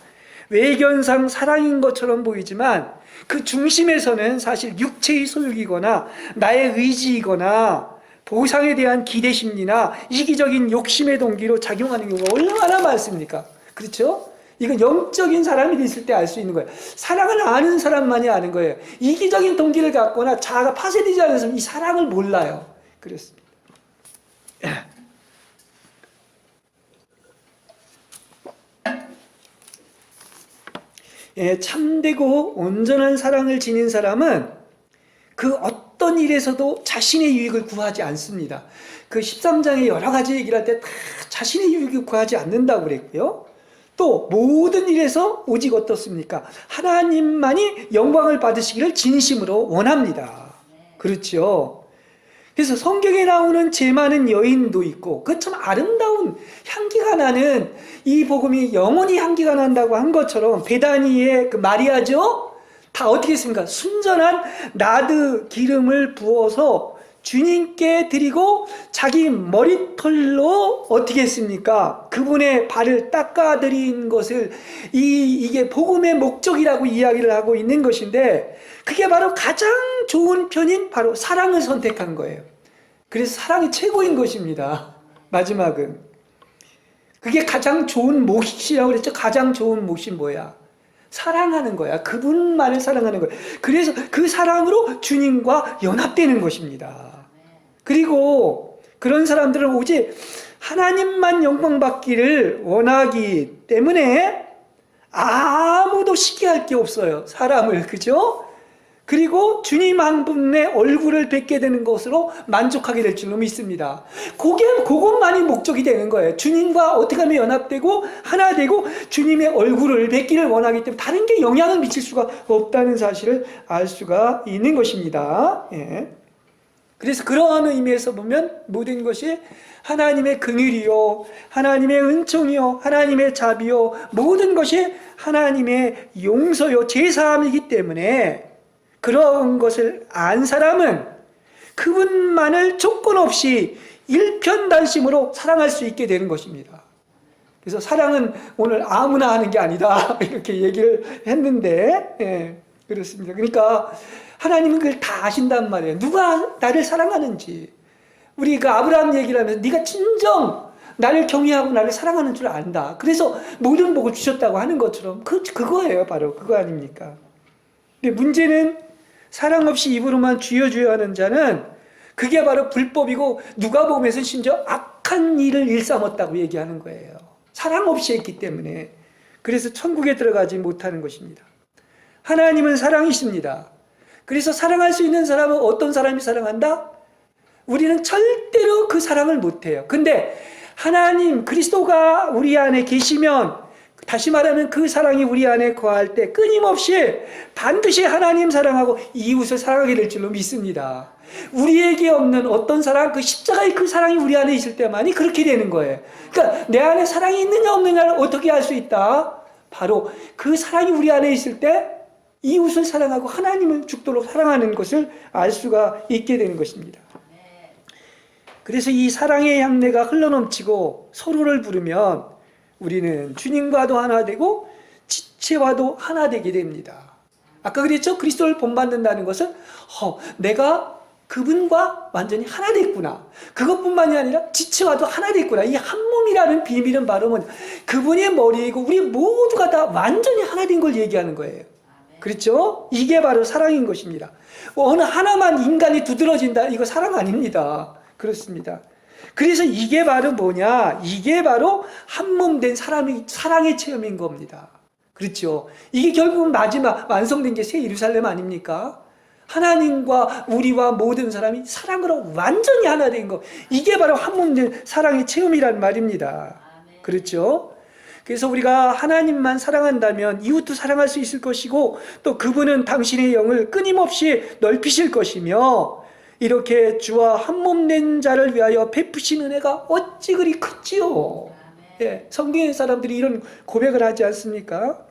외견상 사랑인 것처럼 보이지만 그 중심에서는 사실 육체의 소욕이거나 나의 의지이거나 보상에 대한 기대 심리나 이기적인 욕심의 동기로 작용하는 경우가 얼마나 많습니까? 그렇죠? 이건 영적인 사람이 있을 때 알 수 있는 거예요. 사랑을 아는 사람만이 아는 거예요. 이기적인 동기를 갖거나 자아가 파쇄되지 않은 사람은 이 사랑을 몰라요. 그렇습니다. 참되고 온전한 사랑을 지닌 사람은 그 어떤 일에서도 자신의 유익을 구하지 않습니다. 그 13장에 여러 가지 얘기를 할 때 다 자신의 유익을 구하지 않는다고 그랬고요. 또 모든 일에서 오직 어떻습니까? 하나님만이 영광을 받으시기를 진심으로 원합니다. 그렇죠? 그래서 성경에 나오는 죄 많은 여인도 있고 그 참 아름다운 향기가 나는 이 복음이 영원히 향기가 난다고 한 것처럼 베다니의 그 마리아죠? 다 어떻게 했습니까? 순전한 나드 기름을 부어서 주님께 드리고 자기 머리털로 어떻게 했습니까? 그분의 발을 닦아드린 것을 이게 복음의 목적이라고 이야기를 하고 있는 것인데 그게 바로 가장 좋은 편인 바로 사랑을 선택한 거예요. 그래서 사랑이 최고인 것입니다. 마지막은 그게 가장 좋은 몫이라고 그랬죠. 가장 좋은 몫이 뭐야? 사랑하는 거야. 그분만을 사랑하는 거야. 그래서 그 사랑으로 주님과 연합되는 것입니다. 그리고 그런 사람들은 오직 하나님만 영광 받기를 원하기 때문에 아무도 시기할 게 없어요. 사람을. 그죠? 그리고 주님 한 분의 얼굴을 뵙게 되는 것으로 만족하게 될 줄로 믿습니다. 그것만이 목적이 되는 거예요. 주님과 어떻게 하면 연합되고 하나 되고 주님의 얼굴을 뵙기를 원하기 때문에 다른 게 영향을 미칠 수가 없다는 사실을 알 수가 있는 것입니다. 예. 그래서 그러한 의미에서 보면 모든 것이 하나님의 긍휼이요, 하나님의 은총이요, 하나님의 자비요, 모든 것이 하나님의 용서요, 제사함이기 때문에 그런 것을 안 사람은 그분만을 조건 없이 일편단심으로 사랑할 수 있게 되는 것입니다. 그래서 사랑은 오늘 아무나 하는 게 아니다 이렇게 얘기를 했는데 예, 그렇습니다. 그러니까 하나님은 그걸 다 아신단 말이에요. 누가 나를 사랑하는지. 우리 그 아브라함 얘기를 하면서 네가 진정 나를 경외하고 나를 사랑하는 줄 안다. 그래서 모든 복을 주셨다고 하는 것처럼 그거예요. 바로 그거 아닙니까? 근데 문제는 사랑 없이 입으로만 주여 주여 하는 자는 그게 바로 불법이고 누가복음에서 심지어 악한 일을 일삼았다고 얘기하는 거예요. 사랑 없이 했기 때문에. 그래서 천국에 들어가지 못하는 것입니다. 하나님은 사랑이십니다. 그래서 사랑할 수 있는 사람은 어떤 사람이 사랑한다? 우리는 절대로 그 사랑을 못해요. 근데 하나님 그리스도가 우리 안에 계시면, 다시 말하면 그 사랑이 우리 안에 거할 때 끊임없이 반드시 하나님 사랑하고 이웃을 사랑하게 될 줄로 믿습니다. 우리에게 없는 어떤 사랑, 그 십자가의 그 사랑이 우리 안에 있을 때만이 그렇게 되는 거예요. 그러니까 내 안에 사랑이 있느냐 없느냐를 어떻게 알 수 있다? 바로 그 사랑이 우리 안에 있을 때 이웃을 사랑하고 하나님을 죽도록 사랑하는 것을 알 수가 있게 되는 것입니다. 그래서 이 사랑의 향내가 흘러넘치고 서로를 부르면 우리는 주님과도 하나 되고 지체와도 하나 되게 됩니다. 아까 그랬죠? 그리스도를 본받는다는 것은 내가 그분과 완전히 하나 됐구나. 그것뿐만이 아니라 지체와도 하나 됐구나. 이 한 몸이라는 비밀은 바로 뭐냐? 그분의 머리이고 우리 모두가 다 완전히 하나 된 걸 얘기하는 거예요. 그렇죠? 이게 바로 사랑인 것입니다. 어느 하나만 인간이 두드러진다. 이거 사랑 아닙니다. 그렇습니다. 그래서 이게 바로 뭐냐? 이게 바로 한 몸 된 사랑의 체험인 겁니다. 그렇죠? 이게 결국은 마지막 완성된 게 새 예루살렘 아닙니까? 하나님과 우리와 모든 사람이 사랑으로 완전히 하나 된 거. 이게 바로 한 몸 된 사랑의 체험이란 말입니다. 그렇죠? 그래서 우리가 하나님만 사랑한다면 이웃도 사랑할 수 있을 것이고 또 그분은 당신의 영을 끊임없이 넓히실 것이며 이렇게 주와 한 몸 된 자를 위하여 베푸신 은혜가 어찌 그리 크지요. 예, 성경의 사람들이 이런 고백을 하지 않습니까?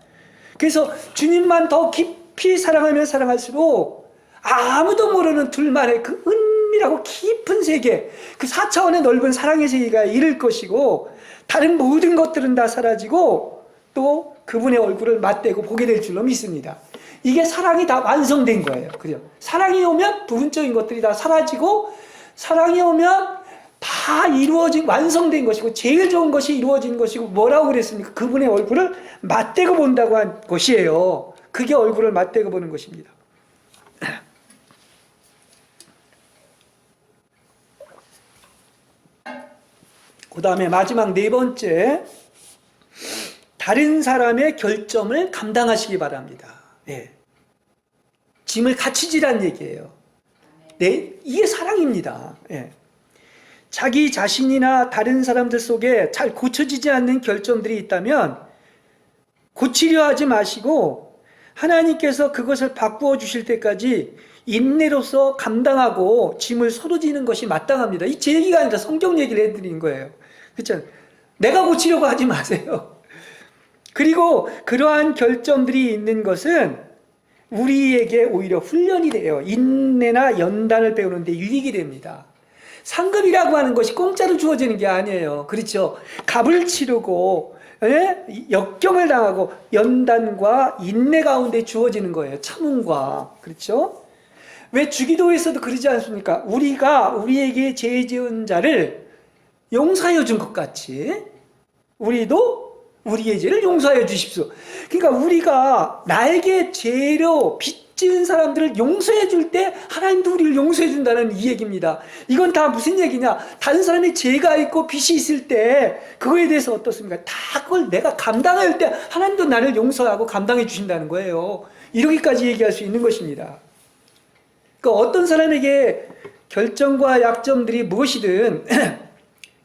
그래서 주님만 더 깊이 사랑하면 사랑할수록 아무도 모르는 둘만의 그 은밀하고 깊은 세계, 그 4차원의 넓은 사랑의 세계가 이를 것이고 다른 모든 것들은 다 사라지고 또 그분의 얼굴을 맞대고 보게 될 줄로 믿습니다. 이게 사랑이 다 완성된 거예요. 그죠? 사랑이 오면 부분적인 것들이 다 사라지고 사랑이 오면 다 이루어진 완성된 것이고 제일 좋은 것이 이루어진 것이고 뭐라고 그랬습니까? 그분의 얼굴을 맞대고 본다고 한 것이에요. 그게 얼굴을 맞대고 보는 것입니다. 그 다음에 마지막 네 번째, 다른 사람의 결점을 감당하시기 바랍니다. 네. 짐을 같이 지란 얘기예요. 네, 이게 사랑입니다. 네. 자기 자신이나 다른 사람들 속에 잘 고쳐지지 않는 결점들이 있다면 고치려 하지 마시고 하나님께서 그것을 바꾸어 주실 때까지 인내로서 감당하고 짐을 서로 지는 것이 마땅합니다. 이 제 얘기가 아니라 성경 얘기를 해드린 거예요. 그렇죠? 내가 고치려고 하지 마세요. 그리고 그러한 결점들이 있는 것은 우리에게 오히려 훈련이 돼요. 인내나 연단을 배우는데 유익이 됩니다. 상급이라고 하는 것이 공짜로 주어지는 게 아니에요. 그렇죠? 값을 치르고 역경을 당하고 연단과 인내 가운데 주어지는 거예요. 참음과. 그렇죠? 왜 주기도에서도 그러지 않습니까? 우리가 우리에게 죄 지은 자를 용서해 준 것 같이 우리도 우리의 죄를 용서해 주십시오. 그러니까 우리가 나에게 죄로 빚 지은 사람들을 용서해 줄 때 하나님도 우리를 용서해 준다는 이 얘기입니다. 이건 다 무슨 얘기냐? 다른 사람이 죄가 있고 빚이 있을 때 그거에 대해서 어떻습니까? 다 그걸 내가 감당할 때 하나님도 나를 용서하고 감당해 주신다는 거예요. 이렇게까지 얘기할 수 있는 것입니다. 그러니까 어떤 사람에게 결점과 약점들이 무엇이든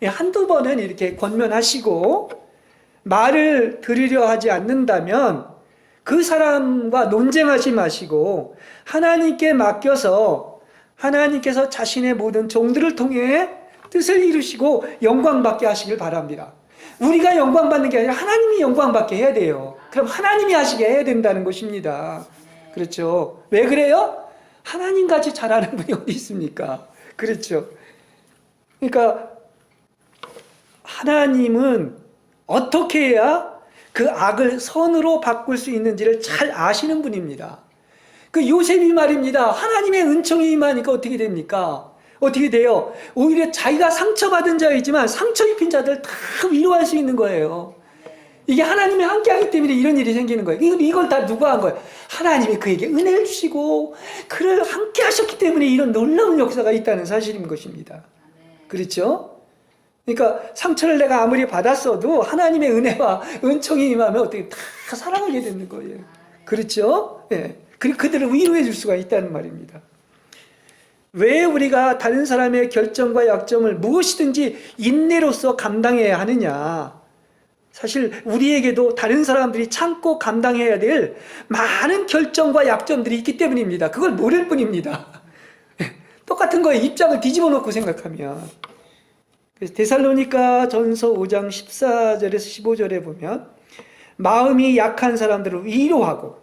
한두 번은 이렇게 권면하시고 말을 들으려 하지 않는다면 그 사람과 논쟁하지 마시고 하나님께 맡겨서 하나님께서 자신의 모든 종들을 통해 뜻을 이루시고 영광받게 하시길 바랍니다. 우리가 영광받는 게 아니라 하나님이 영광받게 해야 돼요. 그럼 하나님이 하시게 해야 된다는 것입니다. 그렇죠? 왜 그래요? 하나님같이 잘하는 분이 어디 있습니까? 그렇죠? 그러니까 하나님은 어떻게 해야 그 악을 선으로 바꿀 수 있는지를 잘 아시는 분입니다. 그 요셉이 말입니다. 하나님의 은총이 임하니까 어떻게 됩니까? 어떻게 돼요? 오히려 자기가 상처받은 자이지만 상처 입힌 자들 다 위로할 수 있는 거예요. 이게 하나님이 함께하기 때문에 이런 일이 생기는 거예요. 이걸 다 누가 한 거예요? 하나님이 그에게 은혜를 주시고 그를 함께 하셨기 때문에 이런 놀라운 역사가 있다는 사실인 것입니다. 그렇죠? 그러니까 상처를 내가 아무리 받았어도 하나님의 은혜와 은총이 임하면 어떻게 다 사랑하게 되는 거예요. 그렇죠? 예. 그리고 그들을 위로해 줄 수가 있다는 말입니다. 왜 우리가 다른 사람의 결점과 약점을 무엇이든지 인내로서 감당해야 하느냐? 사실 우리에게도 다른 사람들이 참고 감당해야 될 많은 결점과 약점들이 있기 때문입니다. 그걸 모를 뿐입니다. 똑같은 거에 입장을 뒤집어 놓고 생각하면. 그래서 데살로니가 전서 5장 14절에서 15절에 보면 마음이 약한 사람들을 위로하고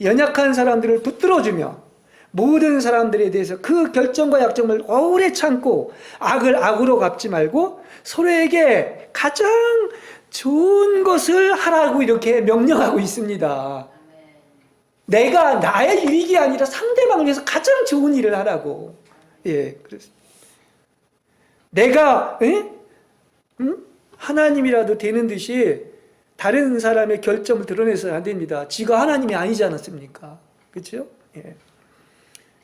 연약한 사람들을 붙들어주며 모든 사람들에 대해서 그 결점과 약점을 오래 참고 악을 악으로 갚지 말고 서로에게 가장 좋은 것을 하라고 이렇게 명령하고 있습니다. 내가 나의 유익이 아니라 상대방을 위해서 가장 좋은 일을 하라고. 예, 그래서 내가 하나님이라도 되는 듯이 다른 사람의 결점을 드러내서는 안 됩니다. 지가 하나님이 아니지 않았습니까? 그렇죠? 예.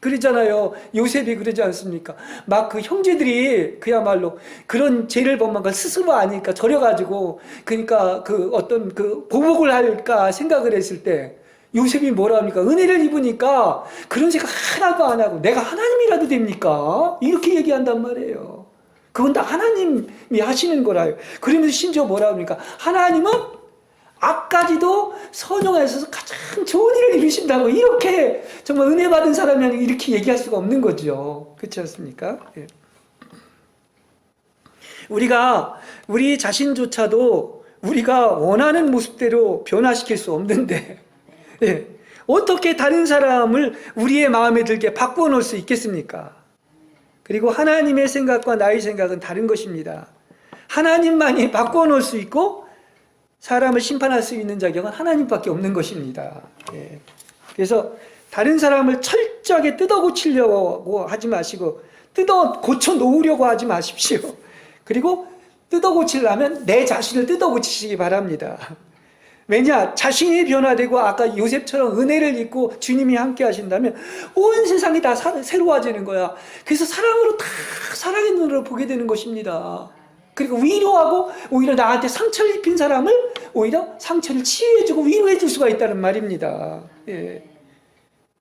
그러잖아요. 요셉이 그러지 않습니까? 막 그 형제들이 그야말로 그런 죄를 범한 걸 스스로 아니까 저려가지고 그러니까 그 어떤 그 보복을 할까 생각을 했을 때 요셉이 뭐라 합니까? 은혜를 입으니까 그런 생각 하나도 안 하고 내가 하나님이라도 됩니까? 이렇게 얘기한단 말이에요. 그건 다 하나님이 하시는 거라요. 그러면서 심지어 뭐라 합니까? 하나님은 악까지도 선용하셔서 가장 좋은 일을 이루신다고 이렇게 정말 은혜 받은 사람이 아니고 이렇게 얘기할 수가 없는 거죠. 그렇지 않습니까? 예. 우리가 우리 자신조차도 우리가 원하는 모습대로 변화시킬 수 없는데 예. 어떻게 다른 사람을 우리의 마음에 들게 바꾸어 놓을 수 있겠습니까? 그리고 하나님의 생각과 나의 생각은 다른 것입니다. 하나님만이 바꾸어 놓을 수 있고 사람을 심판할 수 있는 자격은 하나님밖에 없는 것입니다. 예. 그래서 다른 사람을 철저하게 뜯어 고치려고 하지 마시고 뜯어 고쳐 놓으려고 하지 마십시오. 그리고 뜯어 고치려면 내 자신을 뜯어 고치시기 바랍니다. 왜냐? 자신이 변화되고 아까 요셉처럼 은혜를 입고 주님이 함께 하신다면 온 세상이 다 새로워지는 거야. 그래서 사랑으로 다 사랑의 눈으로 보게 되는 것입니다. 그리고 위로하고 오히려 나한테 상처를 입힌 사람을 오히려 상처를 치유해주고 위로해줄 수가 있다는 말입니다. 예.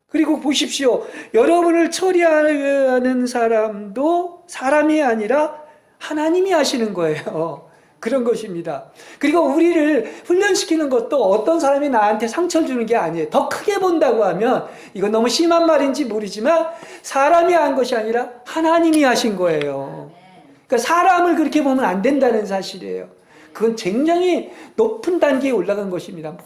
그리고 보십시오. 여러분을 처리하는 사람도 사람이 아니라 하나님이 하시는 거예요. 그런 것입니다. 그리고 우리를 훈련시키는 것도 어떤 사람이 나한테 상처를 주는 게 아니에요. 더 크게 본다고 하면 이건 너무 심한 말인지 모르지만 사람이 한 것이 아니라 하나님이 하신 거예요. 그러니까 사람을 그렇게 보면 안 된다는 사실이에요. 그건 굉장히 높은 단계에 올라간 것입니다.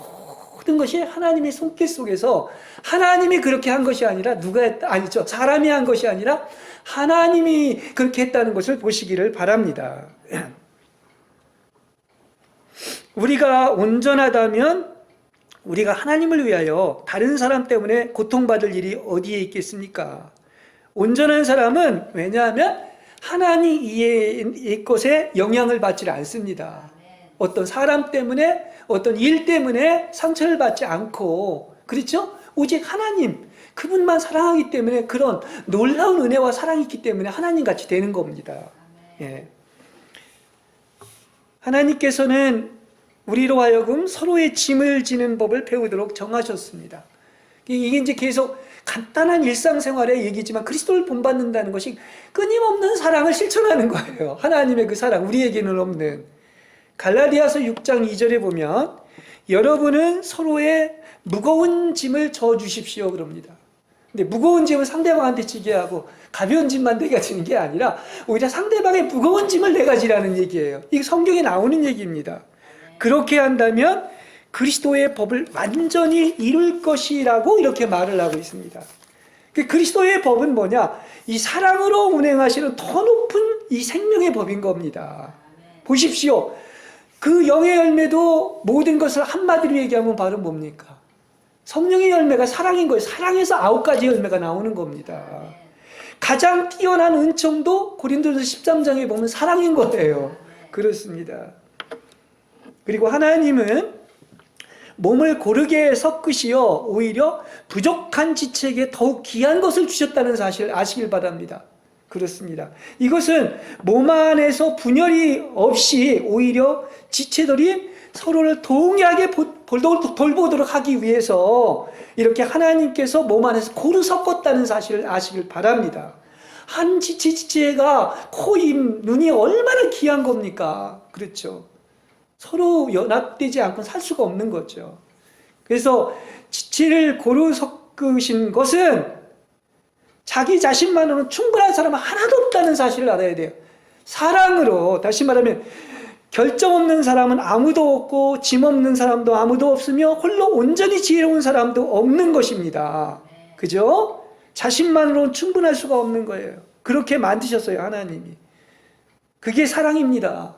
모든 것이 하나님의 손길 속에서 하나님이 그렇게 한 것이 아니라 아니죠. 사람이 한 것이 아니라 하나님이 그렇게 했다는 것을 보시기를 바랍니다. 우리가 온전하다면 우리가 하나님을 위하여 다른 사람 때문에 고통받을 일이 어디에 있겠습니까? 온전한 사람은 왜냐하면 하나님 이의 것에 영향을 받지 않습니다. 어떤 사람 때문에 어떤 일 때문에 상처를 받지 않고, 그렇죠? 오직 하나님 그분만 사랑하기 때문에 그런 놀라운 은혜와 사랑이 있기 때문에 하나님같이 되는 겁니다. 예. 하나님께서는 우리로 하여금 서로의 짐을 지는 법을 배우도록 정하셨습니다. 이게 이제 계속 간단한 일상생활의 얘기지만 그리스도를 본받는다는 것이 끊임없는 사랑을 실천하는 거예요. 하나님의 그 사랑, 우리에게는 없는. 갈라디아서 6장 2절에 보면 여러분은 서로의 무거운 짐을 져주십시오 그럽니다. 근데 무거운 짐을 상대방한테 지게 하고 가벼운 짐만 내가 지는 게 아니라 오히려 상대방의 무거운 짐을 내가 지라는 얘기예요. 이게 성경에 나오는 얘기입니다. 그렇게 한다면 그리스도의 법을 완전히 이룰 것이라고 이렇게 말을 하고 있습니다. 그리스도의 법은 뭐냐? 이 사랑으로 운행하시는 더 높은 이 생명의 법인 겁니다. 보십시오. 그 영의 열매도 모든 것을 한마디로 얘기하면 바로 뭡니까? 성령의 열매가 사랑인 거예요. 사랑에서 9가지 열매가 나오는 겁니다. 가장 뛰어난 은총도 고린도서 13장에 보면 사랑인 거예요. 그렇습니다. 그리고 하나님은 몸을 고르게 섞으시어 오히려 부족한 지체에게 더욱 귀한 것을 주셨다는 사실을 아시길 바랍니다. 그렇습니다. 이것은 몸 안에서 분열이 없이 오히려 지체들이 서로를 동일하게 돌보도록 하기 위해서 이렇게 하나님께서 몸 안에서 고루 섞었다는 사실을 아시길 바랍니다. 한 지체가 코, 입, 눈이 얼마나 귀한 겁니까? 그렇죠. 서로 연합되지 않고 살 수가 없는 거죠. 그래서 지체를 고루 섞으신 것은 자기 자신만으로는 충분한 사람은 하나도 없다는 사실을 알아야 돼요. 사랑으로, 다시 말하면 결정 없는 사람은 아무도 없고 짐 없는 사람도 아무도 없으며 홀로 온전히 지혜로운 사람도 없는 것입니다. 그죠? 자신만으로는 충분할 수가 없는 거예요. 그렇게 만드셨어요, 하나님이. 그게 사랑입니다.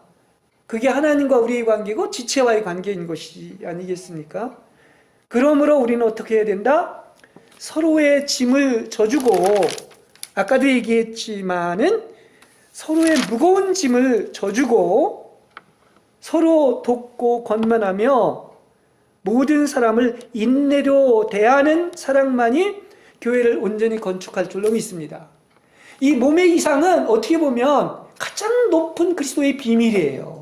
그게 하나님과 우리의 관계고 지체와의 관계인 것이 아니겠습니까? 그러므로 우리는 어떻게 해야 된다? 서로의 짐을 져주고, 아까도 얘기했지만은 서로의 무거운 짐을 져주고 서로 돕고 권면하며 모든 사람을 인내로 대하는 사랑만이 교회를 온전히 건축할 줄로 믿습니다. 이 몸의 이상은 어떻게 보면 가장 높은 그리스도의 비밀이에요.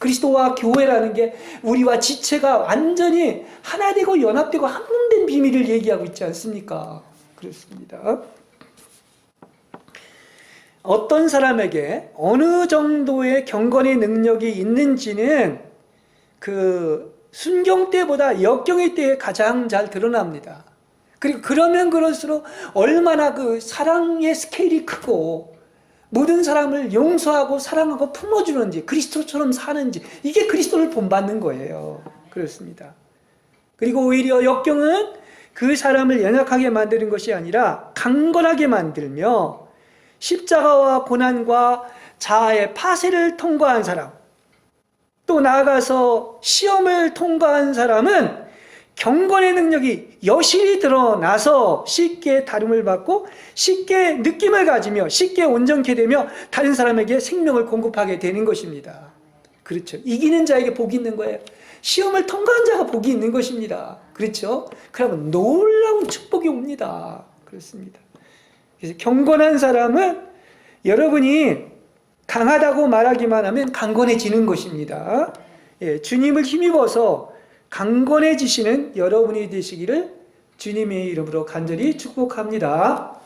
그리스도와 교회라는 게 우리와 지체가 완전히 하나 되고 연합되고 합동된 비밀을 얘기하고 있지 않습니까? 그렇습니다. 어떤 사람에게 어느 정도의 경건의 능력이 있는지는 그 순경 때보다 역경의 때에 가장 잘 드러납니다. 그리고 그러면 그럴수록 얼마나 그 사랑의 스케일이 크고 모든 사람을 용서하고 사랑하고 품어주는지 그리스도처럼 사는지 이게 그리스도를 본받는 거예요. 그렇습니다. 그리고 오히려 역경은 그 사람을 연약하게 만드는 것이 아니라 강건하게 만들며 십자가와 고난과 자아의 파쇄를 통과한 사람, 또 나아가서 시험을 통과한 사람은 경건의 능력이 여실히 드러나서 쉽게 다름을 받고 쉽게 느낌을 가지며 쉽게 온전케 되며 다른 사람에게 생명을 공급하게 되는 것입니다. 그렇죠. 이기는 자에게 복이 있는 거예요. 시험을 통과한 자가 복이 있는 것입니다. 그렇죠. 그러면 놀라운 축복이 옵니다. 그렇습니다. 그래서 경건한 사람은 여러분이 강하다고 말하기만 하면 강건해지는 것입니다. 예, 주님을 힘입어서 강건해지시는 여러분이 되시기를 주님의 이름으로 간절히 축복합니다.